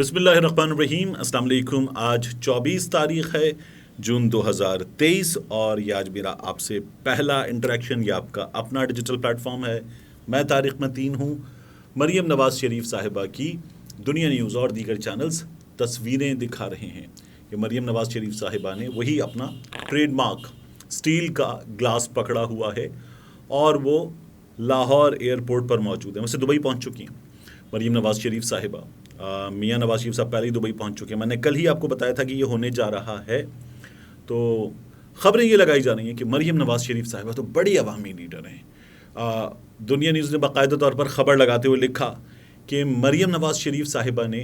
बिस्मिल्लाहिर्रहमानिर्रहीम। अस्सलाम वालेकुम। आज 24 तारीख़ है जून 2023 और ये आज मेरा आपसे पहला इंटरेक्शन। ये आपका अपना डिजिटल प्लेटफॉर्म है। मैं तारिक मतीन हूँ। मरियम नवाज़ शरीफ साहिबा की दुनिया न्यूज़ और दीगर चैनल्स तस्वीरें दिखा रहे हैं कि मरियम नवाज़ शरीफ साहिबा ने वही अपना ट्रेडमार्क स्टील का ग्लास पकड़ा हुआ है और वो लाहौर एयरपोर्ट पर मौजूद है। वैसे दुबई पहुँच चुकी हैं मरियम नवाज़ शरीफ साहिबा। मियाँ नवाज़ शरीफ साहब पहले ही दुबई पहुंच चुके हैं। मैंने कल ही आपको बताया था कि ये होने जा रहा है। तो ख़बरें ये लगाई जा रही हैं कि मरियम नवाज़ शरीफ साहिबा तो बड़ी अवामी लीडर हैं। दुनिया न्यूज़ ने बाकायदा तौर पर ख़बर लगाते हुए लिखा कि मरियम नवाज़ शरीफ साहिबा ने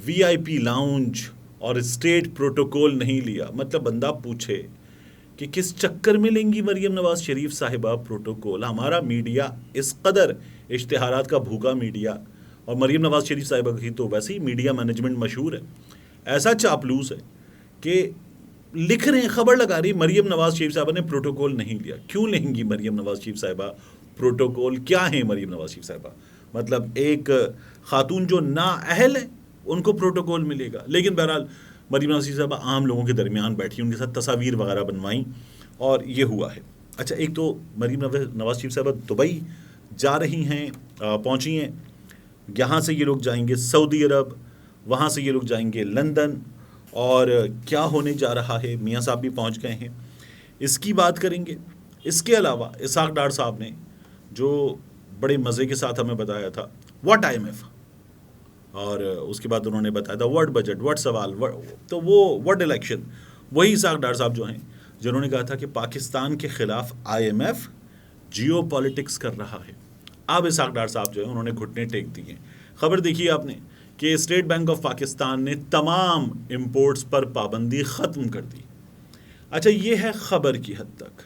VIP लाउंज और स्टेट प्रोटोकॉल नहीं लिया। मतलब बंदा पूछे कि किस चक्कर में लेंगी मरियम नवाज़ शरीफ साहिबा प्रोटोकॉल। हमारा मीडिया इस कदर इश्तिहारात का भूखा मीडिया, और मरियम नवाज़ शरीफ साहिबा की तो वैसे ही मीडिया मैनेजमेंट मशहूर है, ऐसा चापलूस है कि लिख रहे हैं, खबर लगा रही मरियम नवाज़ शरीफ साहिबा ने प्रोटोकॉल नहीं लिया। क्यों लेंगी मरियम नवाज़ शरीफ साहिबा प्रोटोकॉल? क्या है मरियम नवाज़ शरीफ साहिबा? मतलब एक खातून जो नाअहल है उनको प्रोटोकॉल मिलेगा। लेकिन बहरहाल मरियम नवाज़ शरीफ साहिबा आम लोगों के दरमियान बैठी, उनके साथ तस्वीर वगैरह बनवाई और ये हुआ है। अच्छा, एक तो मरियम नवाज़ शरीफ साहिबा दुबई जा रही हैं, पहुँची हैं। यहाँ से ये लोग जाएंगे सऊदी अरब, वहाँ से ये लोग जाएंगे लंदन, और क्या होने जा रहा है मियाँ साहब भी पहुँच गए हैं, इसकी बात करेंगे। इसके अलावा इसहाक डार साहब ने जो बड़े मज़े के साथ हमें बताया था व्हाट IMF, और उसके बाद उन्होंने बताया था व्हाट बजट, व्हाट सवाल, तो वो व्हाट इलेक्शन। वही इसहाक डार साहब जो हैं जिन्होंने कहा था कि पाकिस्तान के ख़िलाफ़ IMF जियो पॉलिटिक्स कर रहा है। अब इसहाक डार साहब जो है उन्होंने घुटने टेक दिए। खबर देखी आपने कि स्टेट बैंक ऑफ पाकिस्तान ने तमाम इंपोर्ट्स पर पाबंदी ख़त्म कर दी। अच्छा, ये है खबर की हद तक,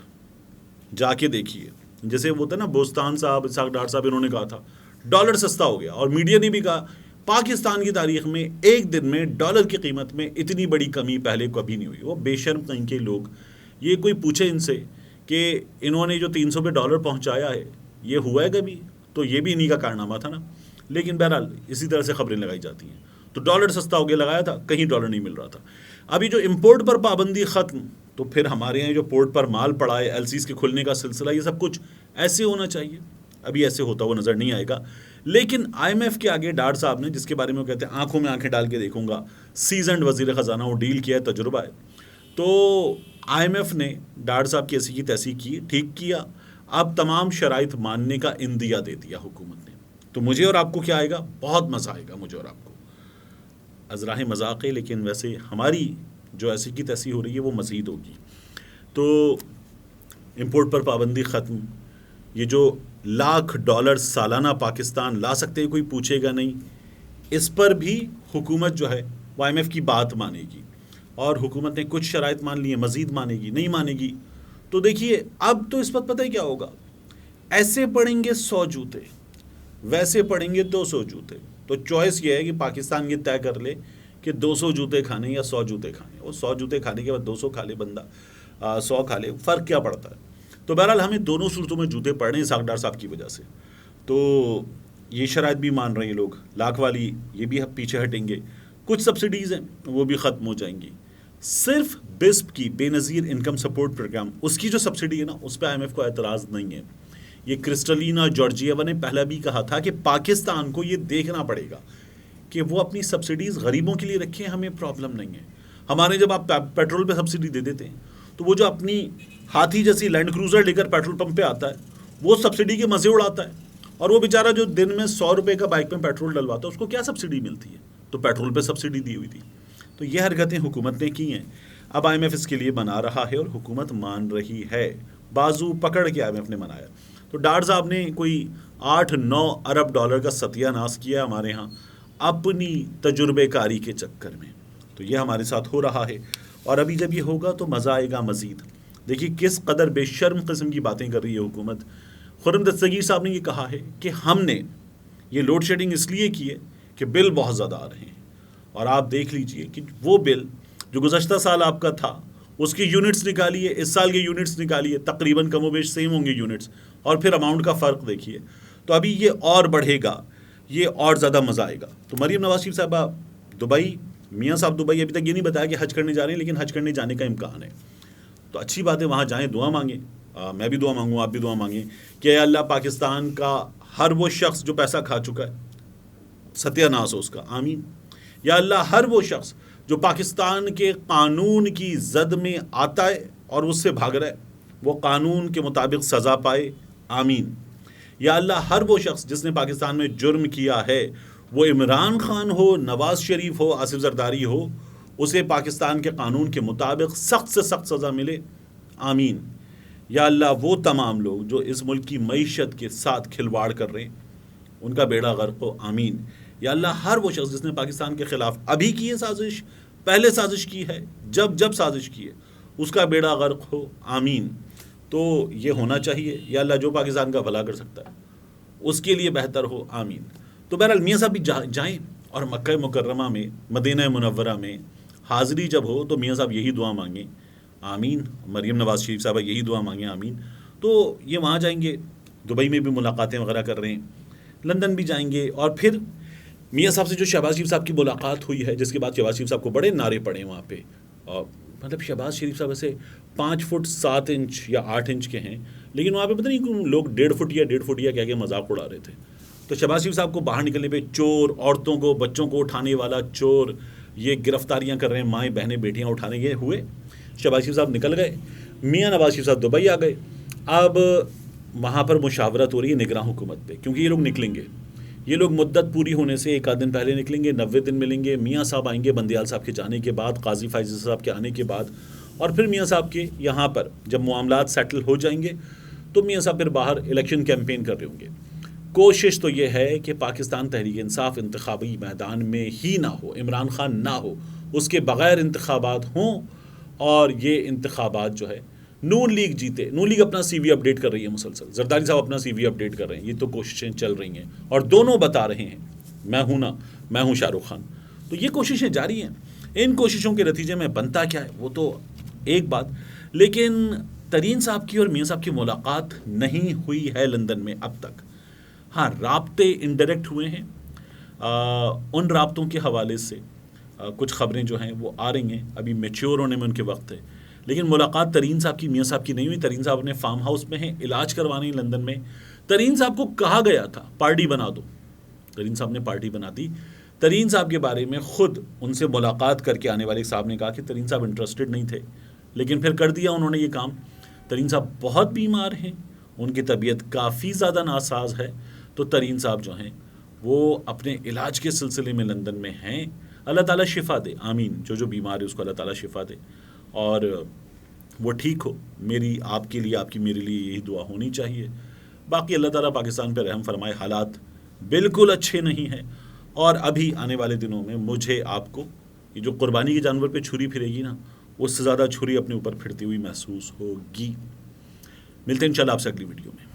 जाके देखिए। जैसे वो था ना बोस्तान साहब, इसहाक डार साहब, इन्होंने कहा था डॉलर सस्ता हो गया, और मीडिया ने भी कहा पाकिस्तान की तारीख में एक दिन में डॉलर की कीमत में इतनी बड़ी कमी पहले कभी नहीं हुई। वो बेशर्म कहीं के लोग, ये कोई पूछे इनसे कि इन्होंने जो 300 पे डॉलर पहुँचाया है ये हुआ है कभी? तो ये भी इन्हीं का कारनामा था ना। लेकिन बहरहाल इसी तरह से खबरें लगाई जाती हैं। तो डॉलर सस्ता हो गया, लगाया था, कहीं डॉलर नहीं मिल रहा था। अभी जो इंपोर्ट पर पाबंदी ख़त्म, तो फिर हमारे यहाँ जो पोर्ट पर माल पड़ा है, LCs के खुलने का सिलसिला, ये सब कुछ ऐसे होना चाहिए। अभी ऐसे होता हुआ नज़र नहीं आएगा। लेकिन IMF के आगे डार साहब ने, जिसके बारे में वो कहते हैं आंखों में आंखें डाल के देखूंगा, सीजनड वज़ीर ख़जाना, वो डील किया है, तजुर्बा है। तो IMF ने डार साहब की ऐसी की तैसी की, ठीक किया। अब तमाम शराइत मानने का इंदिया दे दिया हुकूमत ने। तो मुझे और आपको क्या आएगा? बहुत मज़ा आएगा मुझे और आपको। अज़राह मजाक है, लेकिन वैसे हमारी जो ऐसी की तैसी हो रही है वो मज़ीद होगी। तो इंपोर्ट पर पाबंदी ख़त्म, ये जो $1,00,000 सालाना पाकिस्तान ला सकते हैं, कोई पूछेगा नहीं, इस पर भी हुकूमत जो है वो IMF की बात मानेगी। और हुकूमत ने कुछ शराइत मान ली है, मज़ीद मानेगी, नहीं मानेगी। तो देखिए, अब तो इस वक्त पता है क्या होगा, ऐसे पड़ेंगे 100 जूते, वैसे पड़ेंगे 200 जूते। तो चॉइस ये है कि पाकिस्तान ये तय कर ले कि 200 जूते खाने या 100 जूते खाने। वो 100 जूते खाने के बाद 200 खा ले बंदा, 100 खा ले, फ़र्क क्या पड़ता है? तो बहरहाल हमें दोनों सूरतों में जूते पड़ रहे हैं इसहाक डार साहब की वजह से। तो ये शराइत भी मान रहे हैं लोग, लाख वाली ये भी पीछे हटेंगे। कुछ सब्सिडीज़ हैं वो भी ख़त्म हो जाएंगी। सिर्फ बिस्प की बेनज़ीर इनकम सपोर्ट प्रोग्राम, उसकी जो सब्सिडी है ना, उस पर IMF को एतराज़ नहीं है। ये क्रिस्टलिना जॉर्जिएवा ने पहले भी कहा था कि पाकिस्तान को ये देखना पड़ेगा कि वो अपनी सब्सिडीज़ गरीबों के लिए रखें, हमें प्रॉब्लम नहीं है। हमारे जब आप पेट्रोल पे सब्सिडी दे देते हैं, तो वो जो अपनी हाथी जैसी लैंड क्रूज़र लेकर पेट्रोल पंप पे आता है, वो सब्सिडी के मज़े उड़ाता है, और वो बेचारा जो दिन में 100 रुपये का बाइक में पेट्रोल डलवाता है, उसको क्या सब्सिडी मिलती है? तो पेट्रोल पर सब्सिडी दी हुई थी। तो ये हरकतें हुकूमत ने की हैं। अब IMF इसके लिए बना रहा है और हुकूमत मान रही है। बाजू पकड़ के IMF ने मनाया। तो डार साहब ने कोई 8-9 अरब डॉलर का सत्यानाश किया हमारे यहाँ अपनी तजुर्बेकारी के चक्कर में। तो ये हमारे साथ हो रहा है, और अभी जब ये होगा तो मज़ा आएगा मज़ीद। देखिए किस कदर बेशर्म किस्म की बातें कर रही है हुकूमत। खुर्रम दस्तगीर साहब ने ये कहा है कि हमने ये लोड शेडिंग इसलिए की है कि बिल बहुत ज़्यादा आ रहे हैं। और आप देख लीजिए कि वो बिल जो गुज़श्ता साल आपका था, उसकी यूनिट्स निकालिए, इस साल के यूनिट्स निकालिए, तकरीबन कमोबेश सेम होंगे यूनिट्स, और फिर अमाउंट का फ़र्क देखिए। तो अभी ये और बढ़ेगा, ये और ज़्यादा मज़ा आएगा। तो मरीम नवाज़ शरीफ साहबा दुबई, मियाँ साहब दुबई अभी तक ये नहीं बताया कि हज करने जा रहे हैं, लेकिन हज करने जाने का इम्कान है। तो अच्छी बात है, वहाँ जाएँ, दुआ मांगें। मैं भी दुआ मांगूँ, आप भी दुआ मांगें कि अल्लाह पाकिस्तान का हर वो शख्स जो पैसा खा चुका है सत्यानाश हो उसका, आमीन। या अल्लाह हर वो शख्स जो पाकिस्तान के कानून की जद में आता है और उससे भाग रहा है, वो कानून के मुताबिक सज़ा पाए, आमीन। या अल्लाह हर वो शख्स जिसने पाकिस्तान में जुर्म किया है, वो इमरान खान हो, नवाज शरीफ हो, आसिफ जरदारी हो, उसे पाकिस्तान के कानून के मुताबिक सख्त से सख्त सज़ा मिले, आमीन। या अल्लाह वो तमाम लोग जो इस मुल्क की मईशत के साथ खिलवाड़ कर रहे हैं, उनका बेड़ा गर्क हो, आमीन। या अल्लाह हर वो शख्स जिसने पाकिस्तान के ख़िलाफ़ अभी की है साजिश, पहले साजिश की है, जब साजिश की है, उसका बेड़ा गर्क हो, आमीन। तो ये होना चाहिए। या अल्लाह जो पाकिस्तान का भला कर सकता है उसके लिए बेहतर हो, आमीन। तो बहरहाल मियाँ साहब भी जाएँ और मक्का मुकर्रमा में, मदीना मुनव्वरा में हाज़िरी जब हो तो मियाँ साहब यही दुआ मांगें, आमीन। मरीम नवाज़ शरीफ साहब यही दुआ मांगें, आमीन। तो ये वहाँ जाएंगे, दुबई में भी मुलाकातें वगैरह कर रहे हैं, लंदन भी जाएंगे, और फिर मियाँ साहब से जो शहबाज शरीफ साहब की मुलाकात हुई है, जिसके बाद शहबाज शरीफ साहब को बड़े नारे पड़े वहाँ पे। और मतलब शहबाज शरीफ साहब ऐसे 5 फुट 7 इंच या 8 इंच के हैं, लेकिन वहाँ पे पता नहीं लोग 1.5 फुट या 1.5 फुट या क्या क्या मजाक उड़ा रहे थे। तो शहबाज शरीफ साहब को बाहर निकलने पे चोर, औरतों को, बच्चों को उठाने वाला चोर, ये गिरफ्तारियाँ कर रहे हैं, माएँ बहनें बेटियाँ उठाने के हुए। शहबाज शरीफ साहब निकल गए, मियाँ नवाज शरीफ साहब दुबई आ गए। अब वहाँ पर मुशावरत हो रही है निगरान हुकूमत पे, क्योंकि ये लोग निकलेंगे, ये लोग मुद्दत पूरी होने से 1 आध दिन पहले निकलेंगे, 90 दिन मिलेंगे। मियाँ साहब आएंगे बंदियाल साहब के जाने के बाद, काजी फाइज़ साहब के आने के बाद, और फिर मियाँ साहब के यहाँ पर जब मामलात सेटल हो जाएंगे तो मियाँ साहब फिर बाहर इलेक्शन कैंपेन कर रहे होंगे। कोशिश तो ये है कि पाकिस्तान तहरीक इंसाफ इंतखाबी मैदान में ही ना हो, इमरान खान ना हो, उसके बग़ैर इंतखाबात हों, और ये इंतखाबात जो है नून लीग जीते। नून लीग अपना CV अपडेट कर रही है मुसलसल, जरदारी साहब अपना CV अपडेट कर रहे हैं, ये तो कोशिशें चल रही हैं, और दोनों बता रहे हैं मैं हूँ ना, मैं हूँ शाहरुख खान। तो ये कोशिशें जारी हैं। इन कोशिशों के नतीजे में बनता क्या है वो तो एक बात, लेकिन तरीन साहब की और मियाँ साहब की मुलाकात नहीं हुई है लंदन में अब तक। हाँ, राब्ते इनडायरेक्ट हुए हैं। उन राब्तों के हवाले से कुछ खबरें जो हैं वो आ रही हैं, अभी मैच्योर होने में उनके वक्त है, लेकिन मुलाकात तरीन साहब की मियाँ साहब की नहीं हुई। तरीन साहब अपने फार्म हाउस में हैं, इलाज करवाने लंदन में। तरीन साहब को कहा गया था पार्टी बना दो, तरीन साहब ने पार्टी बना दी। तरीन साहब के बारे में ख़ुद उनसे मुलाकात करके आने वाले साहब ने कहा कि तरीन साहब इंटरेस्टेड नहीं थे, लेकिन फिर कर दिया उन्होंने ये काम। तरीन साहब बहुत बीमार हैं, उनकी तबीयत काफ़ी ज़्यादा नासाज है, तो तरीन साहब जो हैं वो अपने इलाज के सिलसिले में लंदन में हैं। अल्लाह ताला शिफा दे, आमीन। जो बीमार है उसको अल्लाह ताला शिफा दे और वो ठीक हो। मेरी आपके लिए, आपकी मेरे लिए यही दुआ होनी चाहिए। बाकी अल्लाह ताला पाकिस्तान पर रहम फरमाए। हालात बिल्कुल अच्छे नहीं हैं, और अभी आने वाले दिनों में मुझे आपको ये जो कुर्बानी के जानवर पे छुरी फिरेगी ना, उससे ज़्यादा छुरी अपने ऊपर फिरती हुई महसूस होगी। मिलते हैं इंशाल्लाह आपसे अगली वीडियो में।